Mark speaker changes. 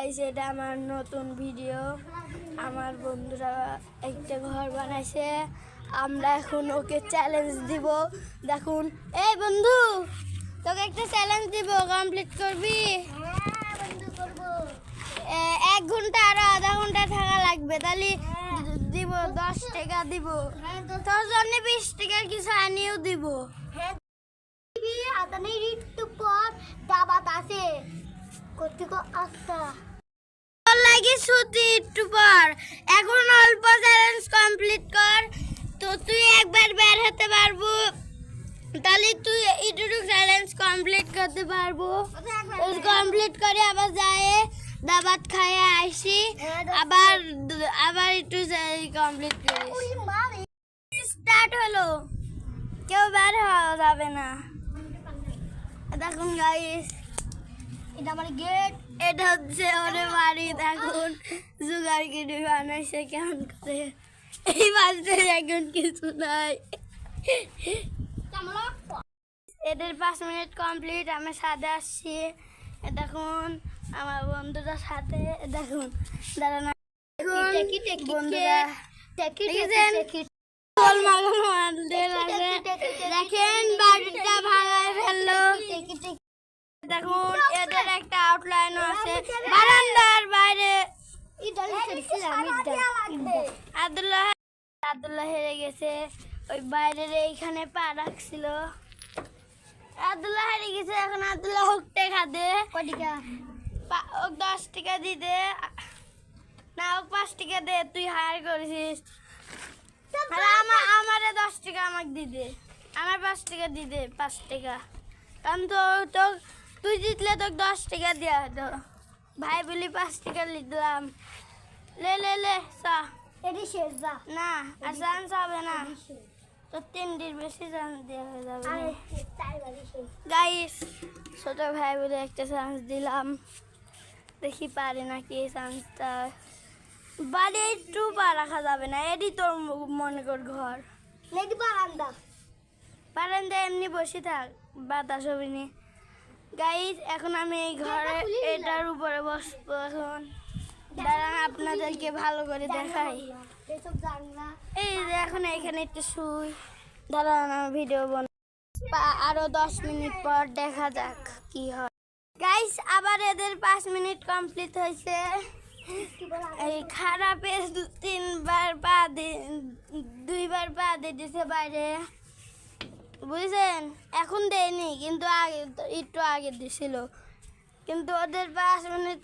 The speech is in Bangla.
Speaker 1: এটা আমার নতুন ভিডিও। আমার বন্ধুরা একটা ঘর বানাইছে, আমরা এখন ওকে চ্যালেঞ্জ দিব। দেখুন, এই বন্ধু তোকে একটা চ্যালেঞ্জ দিব, কমপ্লিট করবি? 1 ঘন্টা আর আধা ঘন্টা থাকা লাগবে, তাহলে দিব 10 টাকা দিব। তোর জন্য 20 টাকার কিছু আনিয়েও দিব। এখন অল্প চ্যালেঞ্জ কমপ্লিট কর, তো তুই একবার বের হতে পারবো, তাহলে তুই এইটুকু চ্যালেঞ্জ কমপ্লিট করতে পারবো। কমপ্লিট করে আবার যায় দাবাত খাইয়ে আসি, আবার একটু কমপ্লিট করি। স্টার্ট হলো, কেউ বের হওয়া যাবে না। দেখুন গাইস, এটা আমার গেট, এটা হচ্ছে ওরে বাড়ি। দেখুন জুগার কেটে বানাইছে কেমন করে। এই বাড়িতে এখন কিছু নাই। এদের 5 মিনিট কমপ্লিট, আমি সাথে আসছি। দেখুন আমার বন্ধুরা সাথে, দেখুন দাঁড়ানো, বন্ধুরা দেখেন বাড়িটা ভাঙায় ফেললো। দেখুন এদের একটা আউটলাইন আছে বারান্দার বাইরে। আব্দুল্লাহ হেরে গেছে, ওই বাইরের এইখানে পা রাখছিল। আব্দুল্লাহ হেরে গেছে, এখন আব্দুল্লাহ হোক টাকা দে। 10 টাকা দিতে না, হোক 5 টাকা দে, তুই হায়ার করেছিস। আমারে 10 টাকা আমাকে দিদে, আমার 5 টাকা দিদে, 5 টাকা। কারণ তো তুই জিতলে তোকে 10 টাকা দেওয়া হতো। ভাই বলি 5 টাকা দিলাম। লে লে লে না, আর চান্স হবে না, তো 3 বেশি চান্স দেওয়া হয়ে যাবে। গাইস, ছোট ভাই বলে একটা চান্স দিলাম, দেখি পারে নাকি এই চান্সটা। বাড়ি একটু পা রাখা যাবে না, এটি তোর মনে কর ঘর। বারান্দা এমনি বসে থাক, বাতাস হবে নি। গাইস, এখন আমি এই ঘরে এটার উপরে বসবো। এখন দাঁড়ান আপনাদেরকে ভালো করে দেখাই। এই যে এখন এখানে একটু শুই, দাঁড়ান আমার ভিডিও আরো 10 মিনিট পর দেখা যাক কি হয়। গাইস, আবার এদের 5 মিনিট কমপ্লিট হয়েছে। এই খারাপে 2বার পা দিয়েছে বাইরে, বুঝছেন? এখন দেয়নি, কিন্তু আগে একটু আগে দিছিল, কিন্তু ওদের 5 মিনিট